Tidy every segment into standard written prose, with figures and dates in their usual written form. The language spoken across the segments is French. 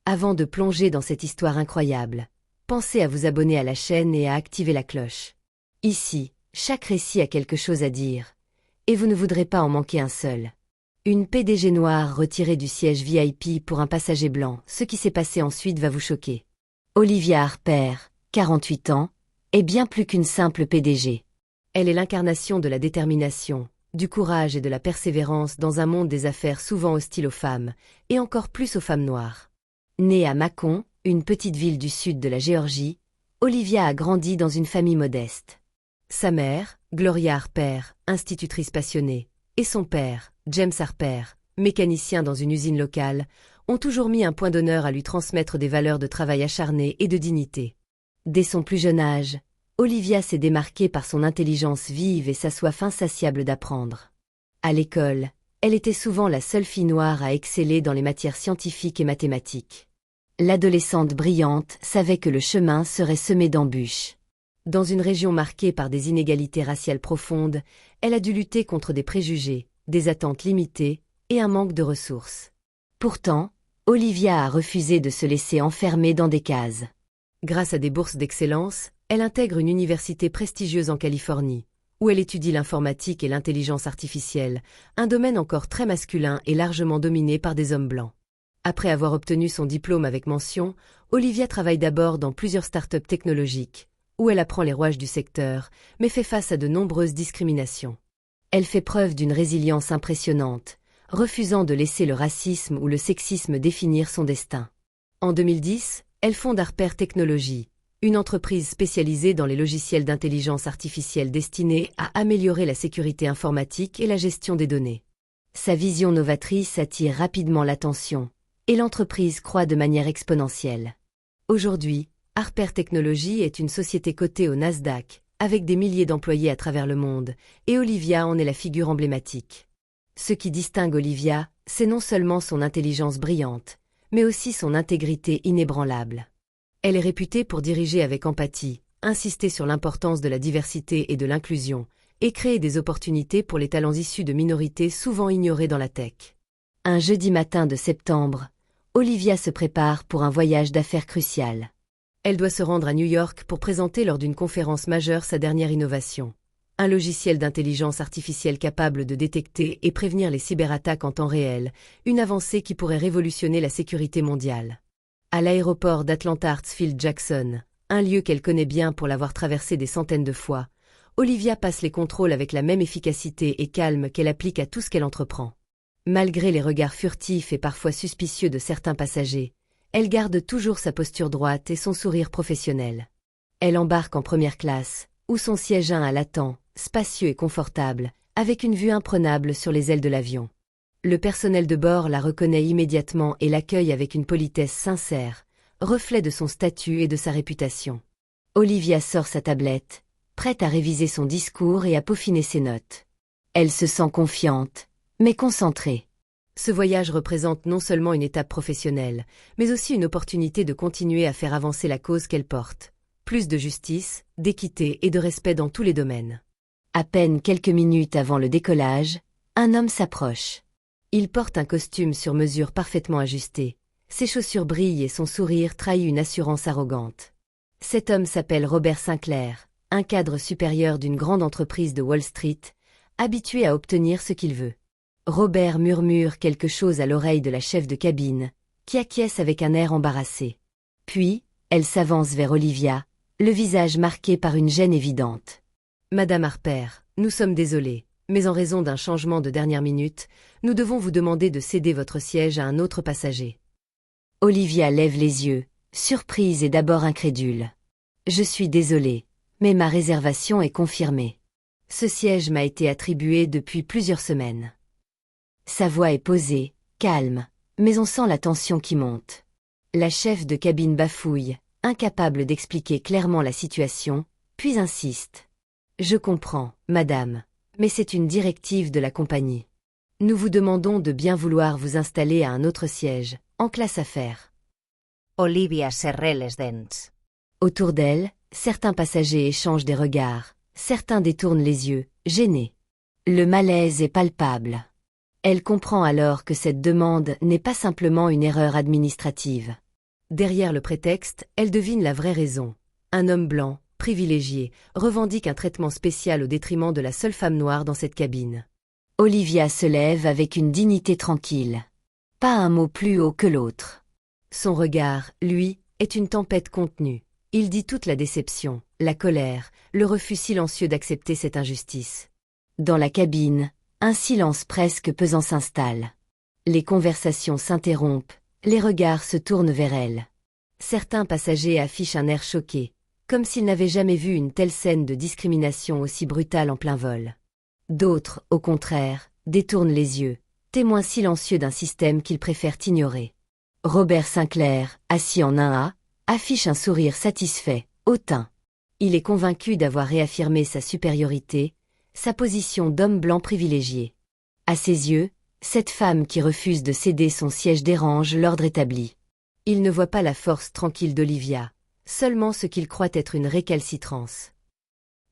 Avant de plonger dans cette histoire incroyable, pensez à vous abonner à la chaîne et à activer la cloche. Ici, chaque récit a quelque chose à dire, et vous ne voudrez pas en manquer un seul. Une PDG noire retirée du siège VIP pour un passager blanc, ce qui s'est passé ensuite va vous choquer. Olivia Harper, 48 ans, est bien plus qu'une simple PDG. Elle est l'incarnation de la détermination, du courage et de la persévérance dans un monde des affaires souvent hostile aux femmes, et encore plus aux femmes noires. Née à Macon, une petite ville du sud de la Géorgie, Olivia a grandi dans une famille modeste. Sa mère, Gloria Harper, institutrice passionnée, et son père, James Harper, mécanicien dans une usine locale, ont toujours mis un point d'honneur à lui transmettre des valeurs de travail acharné et de dignité. Dès son plus jeune âge, Olivia s'est démarquée par son intelligence vive et sa soif insatiable d'apprendre. À l'école, elle était souvent la seule fille noire à exceller dans les matières scientifiques et mathématiques. L'adolescente brillante savait que le chemin serait semé d'embûches. Dans une région marquée par des inégalités raciales profondes, elle a dû lutter contre des préjugés, des attentes limitées et un manque de ressources. Pourtant, Olivia a refusé de se laisser enfermer dans des cases. Grâce à des bourses d'excellence, elle intègre une université prestigieuse en Californie, où elle étudie l'informatique et l'intelligence artificielle, un domaine encore très masculin et largement dominé par des hommes blancs. Après avoir obtenu son diplôme avec mention, Olivia travaille d'abord dans plusieurs startups technologiques, où elle apprend les rouages du secteur, mais fait face à de nombreuses discriminations. Elle fait preuve d'une résilience impressionnante, refusant de laisser le racisme ou le sexisme définir son destin. En 2010, elle fonde Harper Technologies, une entreprise spécialisée dans les logiciels d'intelligence artificielle destinés à améliorer la sécurité informatique et la gestion des données. Sa vision novatrice attire rapidement l'attention, et l'entreprise croît de manière exponentielle. Aujourd'hui, Harper Technologies est une société cotée au Nasdaq, avec des milliers d'employés à travers le monde, et Olivia en est la figure emblématique. Ce qui distingue Olivia, c'est non seulement son intelligence brillante, mais aussi son intégrité inébranlable. Elle est réputée pour diriger avec empathie, insister sur l'importance de la diversité et de l'inclusion, et créer des opportunités pour les talents issus de minorités souvent ignorées dans la tech. Un jeudi matin de septembre, Olivia se prépare pour un voyage d'affaires crucial. Elle doit se rendre à New York pour présenter lors d'une conférence majeure sa dernière innovation. Un logiciel d'intelligence artificielle capable de détecter et prévenir les cyberattaques en temps réel, une avancée qui pourrait révolutionner la sécurité mondiale. À l'aéroport d'Atlanta Hartsfield-Jackson, un lieu qu'elle connaît bien pour l'avoir traversé des centaines de fois, Olivia passe les contrôles avec la même efficacité et calme qu'elle applique à tout ce qu'elle entreprend. Malgré les regards furtifs et parfois suspicieux de certains passagers, elle garde toujours sa posture droite et son sourire professionnel. Elle embarque en première classe, où son siège 1 l'attend, spacieux et confortable, avec une vue imprenable sur les ailes de l'avion. Le personnel de bord la reconnaît immédiatement et l'accueille avec une politesse sincère, reflet de son statut et de sa réputation. Olivia sort sa tablette, prête à réviser son discours et à peaufiner ses notes. Elle se sent confiante, mais concentrée. Ce voyage représente non seulement une étape professionnelle, mais aussi une opportunité de continuer à faire avancer la cause qu'elle porte. Plus de justice, d'équité et de respect dans tous les domaines. À peine quelques minutes avant le décollage, un homme s'approche. Il porte un costume sur mesure parfaitement ajusté. Ses chaussures brillent et son sourire trahit une assurance arrogante. Cet homme s'appelle Robert Sinclair, un cadre supérieur d'une grande entreprise de Wall Street, habitué à obtenir ce qu'il veut. Robert murmure quelque chose à l'oreille de la chef de cabine, qui acquiesce avec un air embarrassé. Puis, elle s'avance vers Olivia, le visage marqué par une gêne évidente. « Madame Harper, nous sommes désolés, mais en raison d'un changement de dernière minute, nous devons vous demander de céder votre siège à un autre passager. » Olivia lève les yeux, surprise et d'abord incrédule. « Je suis désolée, mais ma réservation est confirmée. Ce siège m'a été attribué depuis plusieurs semaines. » Sa voix est posée, calme, mais on sent la tension qui monte. La chef de cabine bafouille, incapable d'expliquer clairement la situation, puis insiste. « Je comprends, madame, mais c'est une directive de la compagnie. Nous vous demandons de bien vouloir vous installer à un autre siège, en classe affaires. » Olivia serrait les dents. Autour d'elle, certains passagers échangent des regards, certains détournent les yeux, gênés. Le malaise est palpable. Elle comprend alors que cette demande n'est pas simplement une erreur administrative. Derrière le prétexte, elle devine la vraie raison. Un homme blanc, privilégié, revendique un traitement spécial au détriment de la seule femme noire dans cette cabine. Olivia se lève avec une dignité tranquille. Pas un mot plus haut que l'autre. Son regard, lui, est une tempête contenue. Il dit toute la déception, la colère, le refus silencieux d'accepter cette injustice. Dans la cabine, un silence presque pesant s'installe. Les conversations s'interrompent, les regards se tournent vers elle. Certains passagers affichent un air choqué, comme s'ils n'avaient jamais vu une telle scène de discrimination aussi brutale en plein vol. D'autres, au contraire, détournent les yeux, témoins silencieux d'un système qu'ils préfèrent ignorer. Robert Sinclair, assis en 1A, affiche un sourire satisfait, hautain. Il est convaincu d'avoir réaffirmé sa supériorité, sa position d'homme blanc privilégié. À ses yeux, cette femme qui refuse de céder son siège dérange l'ordre établi. Il ne voit pas la force tranquille d'Olivia, seulement ce qu'il croit être une récalcitrance.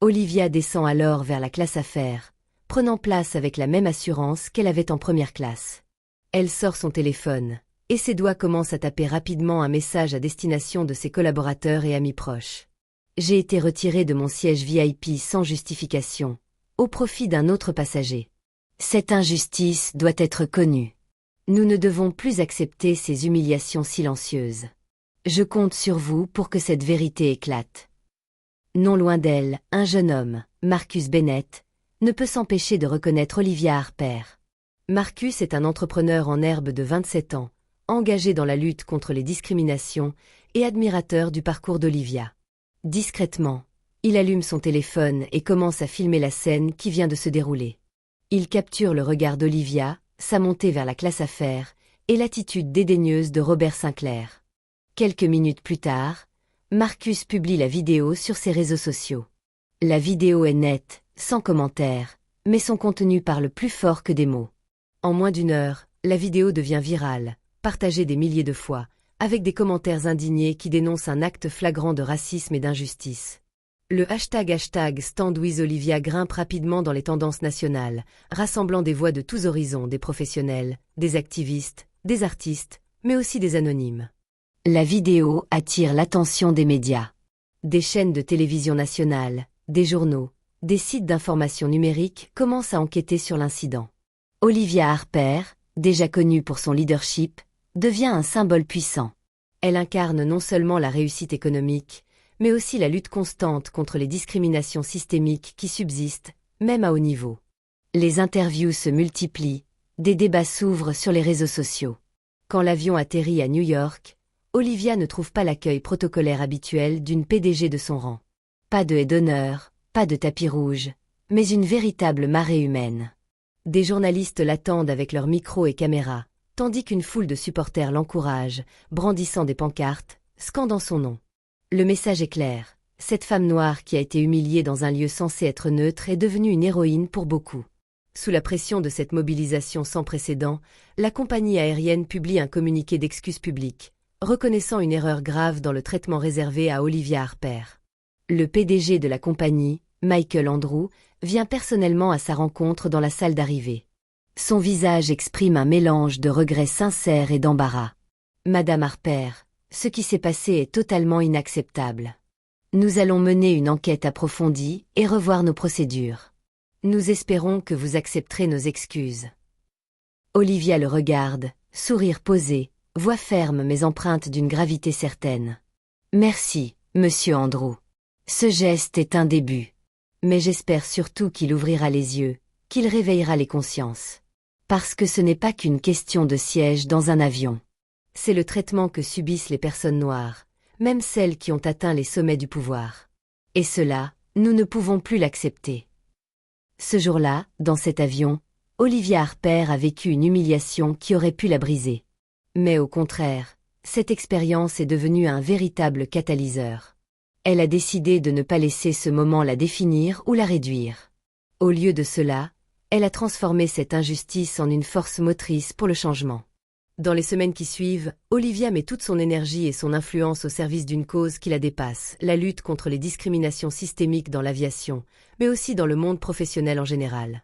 Olivia descend alors vers la classe affaires, prenant place avec la même assurance qu'elle avait en première classe. Elle sort son téléphone, et ses doigts commencent à taper rapidement un message à destination de ses collaborateurs et amis proches. J'ai été retiré de mon siège VIP sans justification, au profit d'un autre passager. Cette injustice doit être connue. Nous ne devons plus accepter ces humiliations silencieuses. Je compte sur vous pour que cette vérité éclate. Non loin d'elle, un jeune homme, Marcus Bennett, ne peut s'empêcher de reconnaître Olivia Harper. Marcus est un entrepreneur en herbe de 27 ans, engagé dans la lutte contre les discriminations et admirateur du parcours d'Olivia. Discrètement, il allume son téléphone et commence à filmer la scène qui vient de se dérouler. Il capture le regard d'Olivia, sa montée vers la classe affaires et l'attitude dédaigneuse de Robert Sinclair. Quelques minutes plus tard, Marcus publie la vidéo sur ses réseaux sociaux. La vidéo est nette, sans commentaire, mais son contenu parle plus fort que des mots. En moins d'une heure, la vidéo devient virale, partagée des milliers de fois, avec des commentaires indignés qui dénoncent un acte flagrant de racisme et d'injustice. Le hashtag #StandWithOlivia grimpe rapidement dans les tendances nationales, rassemblant des voix de tous horizons, des professionnels, des activistes, des artistes, mais aussi des anonymes. La vidéo attire l'attention des médias. Des chaînes de télévision nationales, des journaux, des sites d'information numérique commencent à enquêter sur l'incident. Olivia Harper, déjà connue pour son leadership, devient un symbole puissant. Elle incarne non seulement la réussite économique, mais aussi la lutte constante contre les discriminations systémiques qui subsistent, même à haut niveau. Les interviews se multiplient, des débats s'ouvrent sur les réseaux sociaux. Quand l'avion atterrit à New York, Olivia ne trouve pas l'accueil protocolaire habituel d'une PDG de son rang. Pas de haie d'honneur, pas de tapis rouge, mais une véritable marée humaine. Des journalistes l'attendent avec leurs micros et caméras, tandis qu'une foule de supporters l'encourage, brandissant des pancartes, scandant son nom. Le message est clair, cette femme noire qui a été humiliée dans un lieu censé être neutre est devenue une héroïne pour beaucoup. Sous la pression de cette mobilisation sans précédent, la compagnie aérienne publie un communiqué d'excuses publiques, reconnaissant une erreur grave dans le traitement réservé à Olivia Harper. Le PDG de la compagnie, Michael Andrew, vient personnellement à sa rencontre dans la salle d'arrivée. Son visage exprime un mélange de regrets sincères et d'embarras. « Madame Harper, ce qui s'est passé est totalement inacceptable. Nous allons mener une enquête approfondie et revoir nos procédures. Nous espérons que vous accepterez nos excuses. » Olivia le regarde, sourire posé, voix ferme mais empreinte d'une gravité certaine. « Merci, monsieur Andrew. Ce geste est un début. Mais j'espère surtout qu'il ouvrira les yeux, qu'il réveillera les consciences. Parce que ce n'est pas qu'une question de siège dans un avion. C'est le traitement que subissent les personnes noires, même celles qui ont atteint les sommets du pouvoir. Et cela, nous ne pouvons plus l'accepter. Ce jour-là, dans cet avion, Olivia Harper a vécu une humiliation qui aurait pu la briser. Mais au contraire, cette expérience est devenue un véritable catalyseur. Elle a décidé de ne pas laisser ce moment la définir ou la réduire. Au lieu de cela, elle a transformé cette injustice en une force motrice pour le changement. Dans les semaines qui suivent, Olivia met toute son énergie et son influence au service d'une cause qui la dépasse, la lutte contre les discriminations systémiques dans l'aviation, mais aussi dans le monde professionnel en général.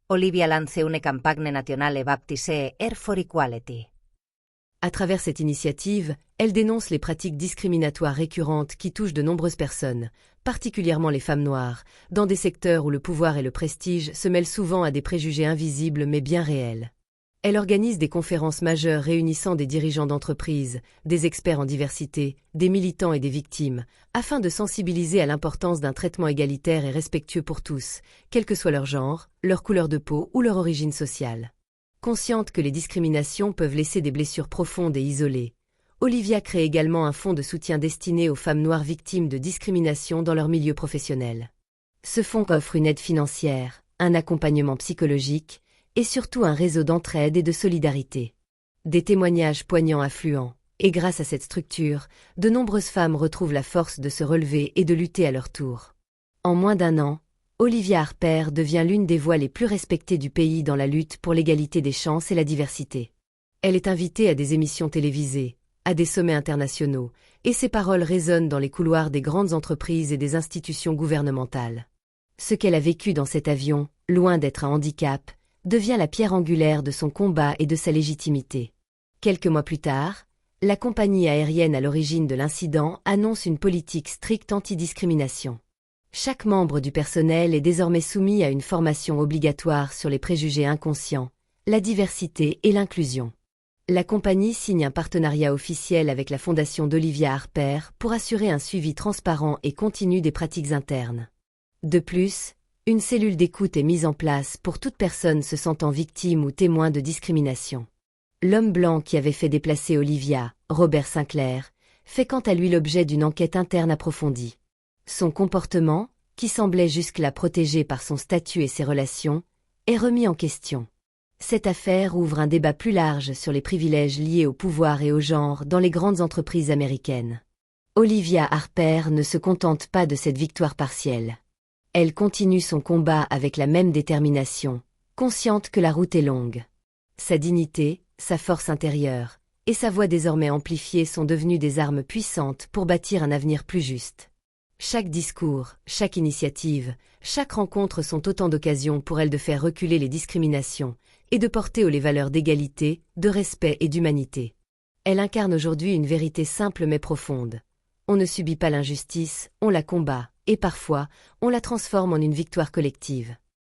Olivia lance une campagne nationale baptisée Air for Equality. À travers cette initiative, elle dénonce les pratiques discriminatoires récurrentes qui touchent de nombreuses personnes, particulièrement les femmes noires, dans des secteurs où le pouvoir et le prestige se mêlent souvent à des préjugés invisibles mais bien réels. Elle organise des conférences majeures réunissant des dirigeants d'entreprises, des experts en diversité, des militants et des victimes, afin de sensibiliser à l'importance d'un traitement égalitaire et respectueux pour tous, quel que soit leur genre, leur couleur de peau ou leur origine sociale. Consciente que les discriminations peuvent laisser des blessures profondes et isolées, Olivia crée également un fonds de soutien destiné aux femmes noires victimes de discrimination dans leur milieu professionnel. Ce fonds offre une aide financière, un accompagnement psychologique, et surtout un réseau d'entraide et de solidarité. Des témoignages poignants affluent, et grâce à cette structure, de nombreuses femmes retrouvent la force de se relever et de lutter à leur tour. En moins d'1 an, Olivia Harper devient l'une des voix les plus respectées du pays dans la lutte pour l'égalité des chances et la diversité. Elle est invitée à des émissions télévisées, à des sommets internationaux, et ses paroles résonnent dans les couloirs des grandes entreprises et des institutions gouvernementales. Ce qu'elle a vécu dans cet avion, loin d'être un handicap, devient la pierre angulaire de son combat et de sa légitimité. Quelques mois plus tard, la compagnie aérienne à l'origine de l'incident annonce une politique stricte antidiscrimination. Chaque membre du personnel est désormais soumis à une formation obligatoire sur les préjugés inconscients, la diversité et l'inclusion. La compagnie signe un partenariat officiel avec la fondation d'Olivia Harper pour assurer un suivi transparent et continu des pratiques internes. De plus, une cellule d'écoute est mise en place pour toute personne se sentant victime ou témoin de discrimination. L'homme blanc qui avait fait déplacer Olivia, Robert Sinclair, fait quant à lui l'objet d'une enquête interne approfondie. Son comportement, qui semblait jusque-là protégé par son statut et ses relations, est remis en question. Cette affaire ouvre un débat plus large sur les privilèges liés au pouvoir et au genre dans les grandes entreprises américaines. Olivia Harper ne se contente pas de cette victoire partielle. Elle continue son combat avec la même détermination, consciente que la route est longue. Sa dignité, sa force intérieure, et sa voix désormais amplifiée sont devenues des armes puissantes pour bâtir un avenir plus juste. Chaque discours, chaque initiative, chaque rencontre sont autant d'occasions pour elle de faire reculer les discriminations et de porter haut les valeurs d'égalité, de respect et d'humanité. Elle incarne aujourd'hui une vérité simple mais profonde. On ne subit pas l'injustice, on la combat, et parfois, on la transforme en une victoire collective.